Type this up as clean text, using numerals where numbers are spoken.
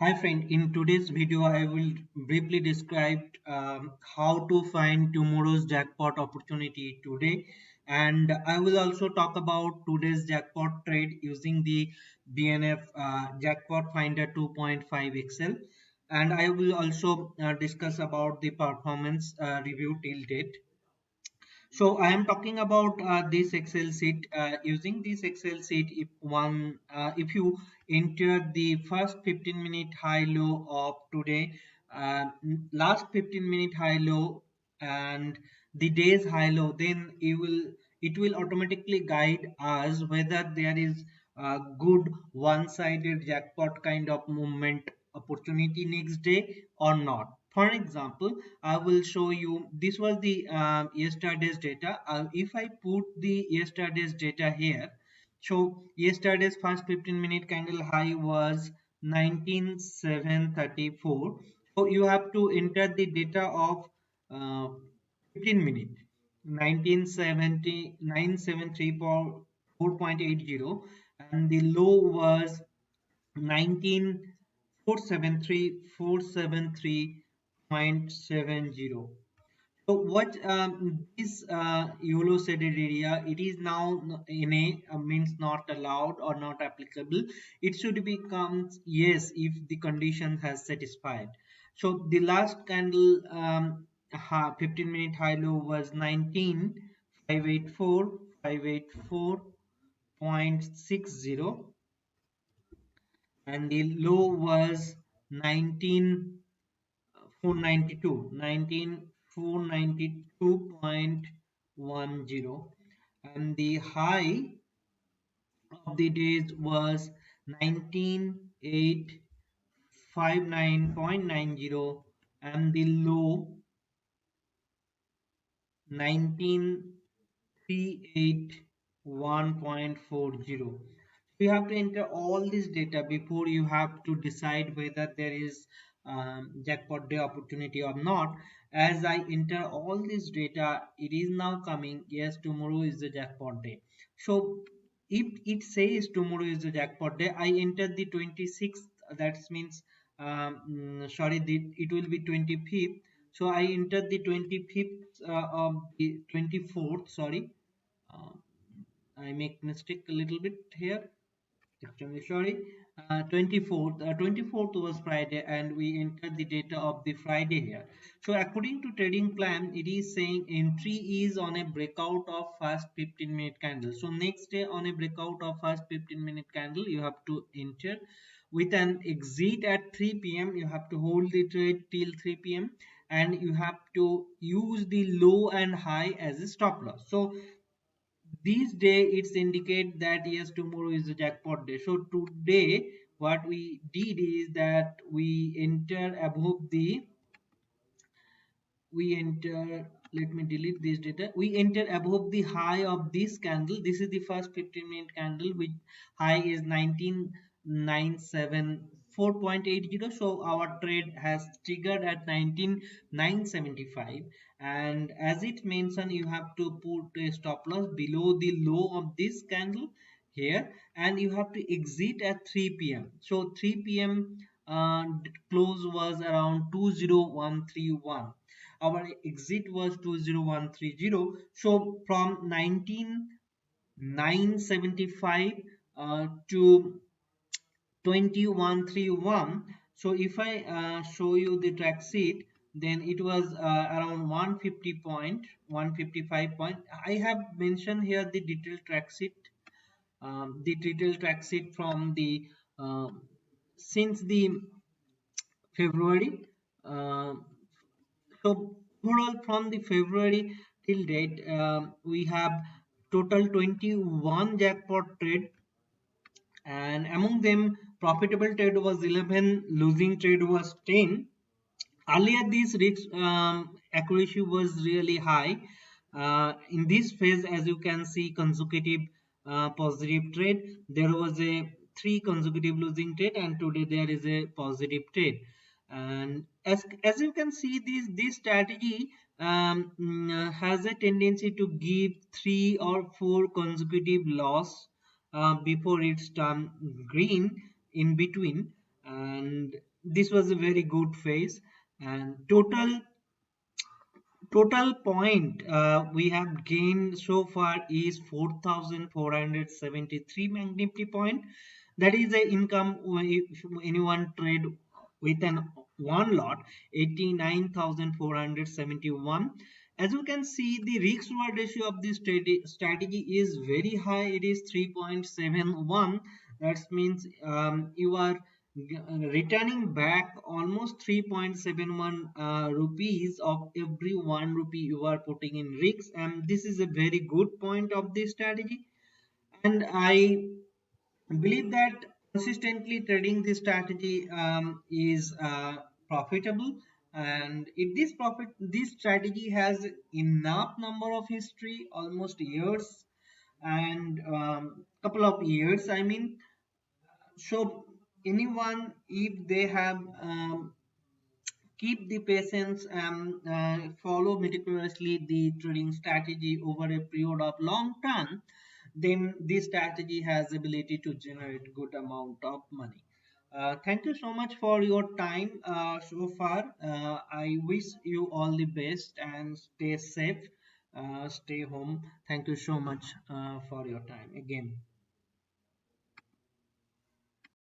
Hi friend, in today's video I will briefly describe how to find tomorrow's jackpot opportunity today, and I will also talk about today's jackpot trade using the BNF jackpot finder 2.5 Excel, and I will also discuss about the performance review till date. So I am talking about this Excel sheet. Using this Excel sheet, if you enter the first 15-minute high low of today, last 15-minute high low, and the day's high low, then it will automatically guide us whether there is a good one-sided jackpot kind of movement opportunity next day or not. For example, I will show you this was the yesterday's data. If I put the yesterday's data here, so yesterday's first 15-minute candle high was 19734. So you have to enter the data of uh, 15 minute 1970 9734.80, and the low was 19,473,473.70. So what this YOLO shaded area, it is now in a means not allowed or not applicable. It should become yes if the condition has satisfied. So the last candle 15-minute high low was 19,584,584.60, and the low was 19,492.10, and the high of the days was 19,859.90, and the low 19,381.40. You have to enter all this data before you have to decide whether there is jackpot day opportunity or not. As I enter all this data, it is now coming yes, tomorrow is the jackpot day. So if it says tomorrow is the jackpot day, I enter the 26th. That means sorry, it will be 25th. So I entered the 25th of the 24th. Sorry, uh, I make mistake a little bit here. Extremely sorry. 24th. 24th was Friday, and we entered the data of the Friday here. So according to trading plan, it is saying entry is on a breakout of first 15-minute candle. So next day on a breakout of first 15-minute candle, you have to enter with an exit at 3 p.m. You have to hold the trade till 3 p.m. and you have to use the low and high as a stop loss. So these day it's indicate that yes, tomorrow is the jackpot day. So today what we did is that we enter let me delete this data. We enter above the high of this candle. This is the first 15-minute candle, which high is 19,974.80. So our trade has triggered at 19,975, and as it mentioned, you have to put a stop loss below the low of this candle here, and you have to exit at 3 p.m. So 3 p.m. Close was around 20131. Our exit was 20130. So from 19975 to 2131. So if I show you the track sheet, then it was around 150 point 155 point. I have mentioned here the detailed track sheet, the detailed track sheet from the since the February. Uh, so overall from the February till date, we have total 21 jackpot trade, and among them profitable trade was 11, losing trade was 10. Earlier this risk accuracy was really high. In this phase, as you can see, consecutive positive trade, there was a 3 consecutive losing trade, and today there is a positive trade. And as you can see, this strategy has a tendency to give 3 or 4 consecutive loss before it's turned green in between. and this was a very good phase. And total point we have gained so far is 4,473 Nifty point. That is the income if anyone trade with an one lot, 89,471. As you can see, the risk reward ratio of this strategy is very high. It is 3.71. That means you are returning back almost 3.71 rupees of every 1 rupee you are putting in risks, and this is a very good point of this strategy. And I believe that consistently trading this strategy is profitable, and if this strategy has enough number of history, almost years, and couple of years, I mean. So anyone, if they have keep the patience and follow meticulously the trading strategy over a period of long term, then this strategy has ability to generate good amount of money. Thank you so much for your time so far. I wish you all the best and stay safe. Stay home. Thank you so much for your time again.